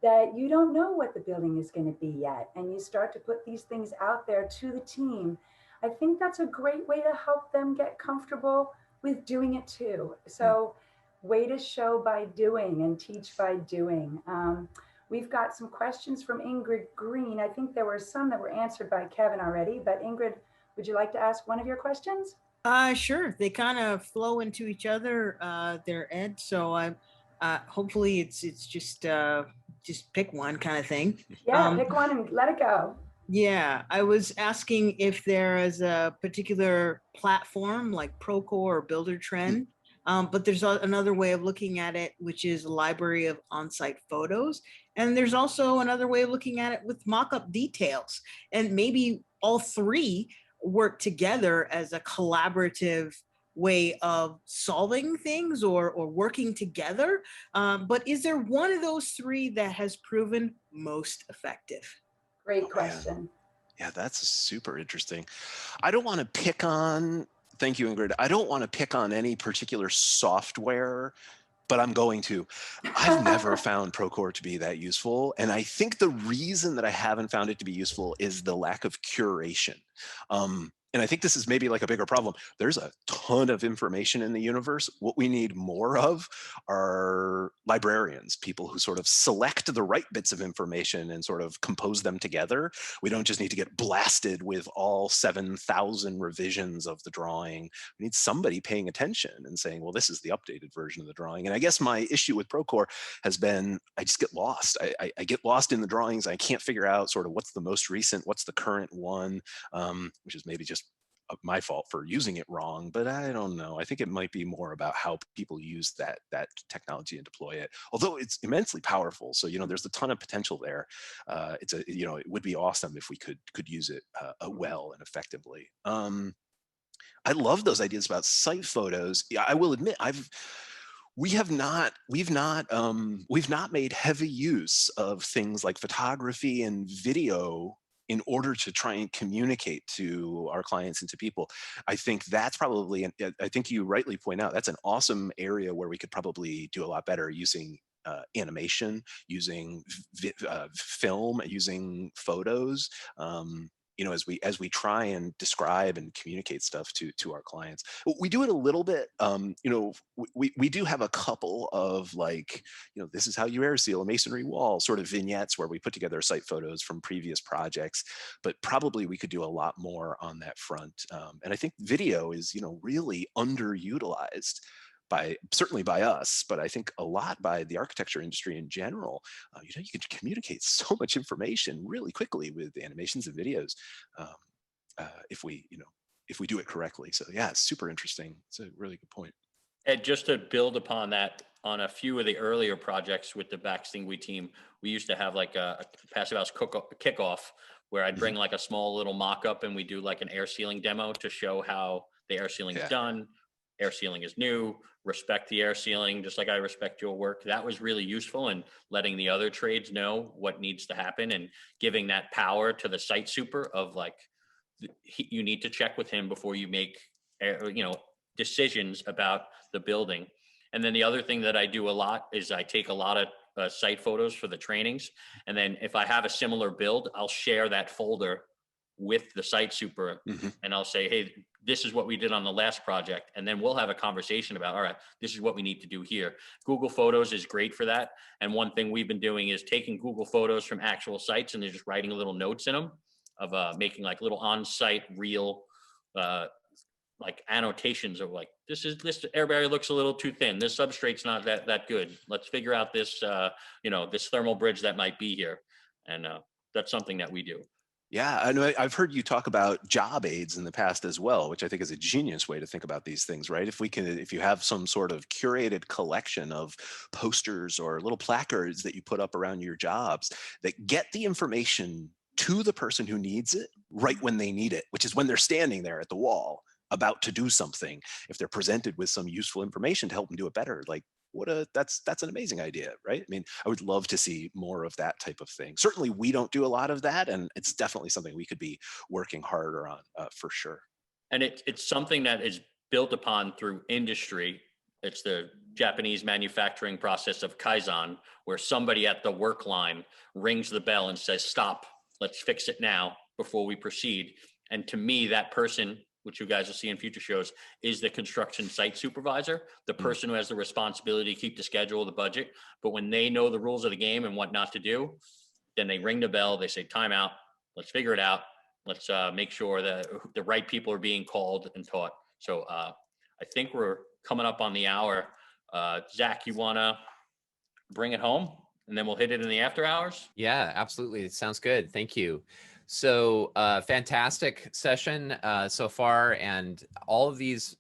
that you don't know what the building is going to be yet, and you start to put these things out there to the team, I think that's a great way to help them get comfortable with doing it too. So way to show by doing and teach by doing. We've got some questions from Ingrid Green. I think there were some that were answered by Kevin already, but Ingrid, would you like to ask one of your questions? Sure. They kind of flow into each other there, Ed. So hopefully it's just pick one kind of thing. Yeah, pick one and let it go. Yeah, I was asking if there is a particular platform like Procore or Buildertrend, but there's another way of looking at it, which is a library of on-site photos. And there's also another way of looking at it with mock-up details. And maybe all three work together as a collaborative way of solving things or working together. But is there one of those three that has proven most effective? Great question. Yeah, that's super interesting. I don't want to pick on, thank you, Ingrid. I don't want to pick on any particular software, but I'm going to. I've never found Procore to be that useful. And I think the reason that I haven't found it to be useful is the lack of curation. And I think this is maybe like a bigger problem. There's a ton of information in the universe. What we need more of are librarians, people who sort of select the right bits of information and sort of compose them together. We don't just need to get blasted with all 7,000 revisions of the drawing. We need somebody paying attention and saying, well, this is the updated version of the drawing. And I guess my issue with Procore has been, I just get lost. I get lost in the drawings. I can't figure out sort of what's the most recent, what's the current one, which is maybe just my fault for using it wrong, but I don't know. I think it might be more about how people use that technology and deploy it. Although it's immensely powerful, so there's a ton of potential there. It would be awesome if we could use it well and effectively. I love those ideas about site photos. Yeah, I will admit we've not made heavy use of things like photography and video in order to try and communicate to our clients and to people. I think that's probably, and I think you rightly point out, that's an awesome area where we could probably do a lot better using animation, using film, using photos. As we try and describe and communicate stuff to our clients. We do it a little bit. We do have a couple of, like, this is how you air seal a masonry wall sort of vignettes where we put together site photos from previous projects, but probably we could do a lot more on that front. And I think video is, really underutilized, certainly by us, but I think a lot by the architecture industry in general. You can communicate so much information really quickly with animations and videos, if we do it correctly. So yeah, it's super interesting. It's a really good point. Ed, just to build upon that, on a few of the earlier projects with the Baxt Ingui team, we used to have like a passive house kickoff where I'd bring like a small little mock-up and we do like an air sealing demo to show how the air sealing is done. Air sealing is new, respect the air sealing, just like I respect your work. That was really useful in letting the other trades know what needs to happen and giving that power to the site super of like, you need to check with him before you make, decisions about the building. And then the other thing that I do a lot is I take a lot of site photos for the trainings. And then if I have a similar build, I'll share that folder with the site super and I'll say, hey, this is what we did on the last project. And then we'll have a conversation about, all right, this is what we need to do here. Google Photos is great for that. And one thing we've been doing is taking Google Photos from actual sites and they're just writing little notes in them of making like little on-site real like annotations of like, this air barrier looks a little too thin. This substrate's not that good. Let's figure out this, this thermal bridge that might be here. And that's something that we do. Yeah, I know. I've heard you talk about job aids in the past as well, which I think is a genius way to think about these things, right? If you have some sort of curated collection of posters or little placards that you put up around your jobs that get the information to the person who needs it right when they need it, which is when they're standing there at the wall about to do something. If they're presented with some useful information to help them do it better, like, that's an amazing idea, right? I mean, I would love to see more of that type of thing. Certainly we don't do a lot of that, and it's definitely something we could be working harder on, for sure. And it's something that is built upon through industry. It's the Japanese manufacturing process of Kaizen, where somebody at the work line rings the bell and says, stop, let's fix it now before we proceed. And to me, that person, which you guys will see in future shows, is the construction site supervisor, the person who has the responsibility to keep the schedule, the budget. But when they know the rules of the game and what not to do, then they ring the bell, they say, time out, let's figure it out. Let's make sure that the right people are being called and taught. So I think we're coming up on the hour. Zach, you wanna bring it home and then we'll hit it in the after hours? Yeah, absolutely. It sounds good. Thank you. So fantastic session so far, and all of these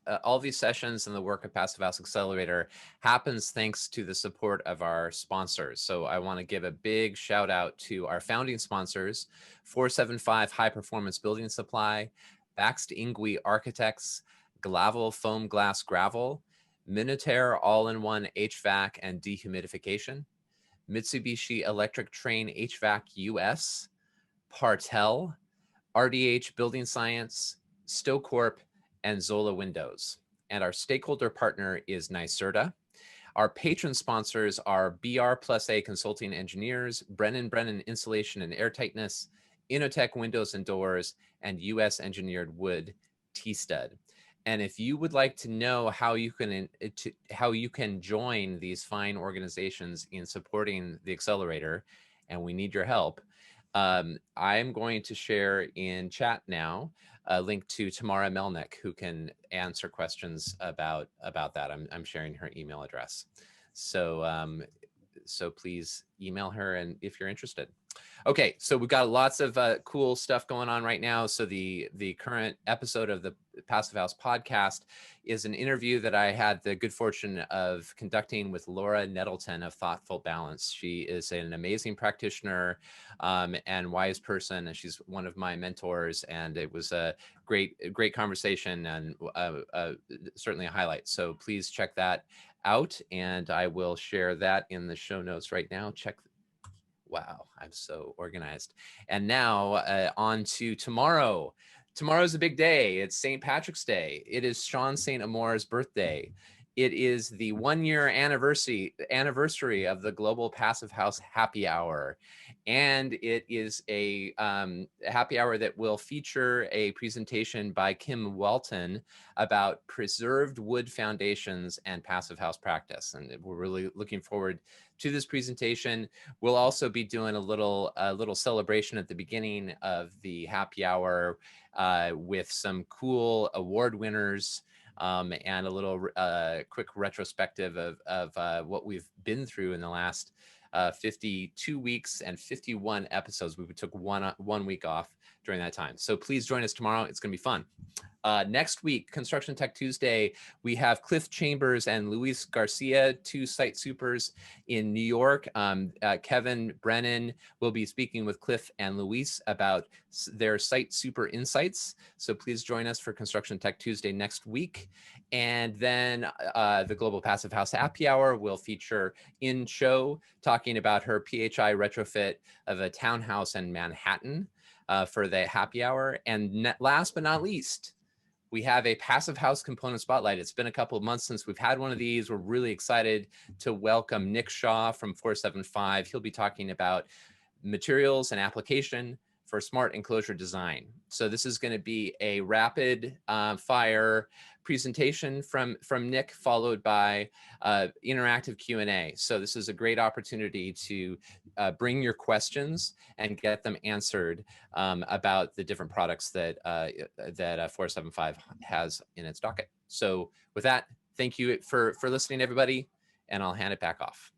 sessions and the work of Passive House Accelerator happens thanks to the support of our sponsors. So I want to give a big shout out to our founding sponsors: 475 High Performance Building Supply, Baxt Ingui Architects, Glavel Foam Glass Gravel, Minotaur All-in-One HVAC and Dehumidification, Mitsubishi Electric Train HVAC US, Partel, RDH Building Science, StoCorp, and Zola Windows. And our stakeholder partner is NYSERDA. Our patron sponsors are BR+A Consulting Engineers, Brennan Insulation and Airtightness, Innotech Windows and Doors, and US Engineered Wood, T-Stud. And if you would like to know how you can join these fine organizations in supporting the Accelerator, and we need your help, I'm going to share in chat now a link to Tamara Melnick, who can answer questions about that. I'm sharing her email address. So so please email her and if you're interested. Okay, so we've got lots of cool stuff going on right now. So the current episode of the Passive House podcast is an interview that I had the good fortune of conducting with Laura Nettleton of Thoughtful Balance. She is an amazing practitioner and wise person, and she's one of my mentors. And it was a great conversation, and certainly a highlight. So please check that out, and I will share that in the show notes right now. Check. Wow, I'm so organized. And now on to tomorrow. Tomorrow's a big day. It's St. Patrick's Day. It is Sean St. Amour's birthday. It is the 1-year anniversary of the Global Passive House Happy Hour. And it is a happy hour that will feature a presentation by Kim Welton about preserved wood foundations and passive house practice. And we're really looking forward to this presentation. We'll also be doing a little celebration at the beginning of the happy hour with some cool award winners and a little quick retrospective of what we've been through in the last 52 weeks and 51 episodes. We took one week off during that time. So please join us tomorrow. It's going to be fun. Next week, Construction Tech Tuesday, we have Cliff Chambers and Luis Garcia, 2 site supers in New York. Kevin Brennan will be speaking with Cliff and Luis about their site super insights. So please join us for Construction Tech Tuesday next week. And then the Global Passive House Happy Hour will feature In Cho talking about her PHI retrofit of a townhouse in Manhattan for the happy hour. And last but not least, we have a Passive House Component Spotlight. It's been a couple of months since we've had one of these. We're really excited to welcome Nick Shaw from 475. He'll be talking about materials and application for smart enclosure design. So this is going to be a rapid fire presentation from Nick, followed by interactive Q&A. So this is a great opportunity to bring your questions and get them answered about the different products that 475 has in its docket. So with that, thank you for listening, everybody, and I'll hand it back off.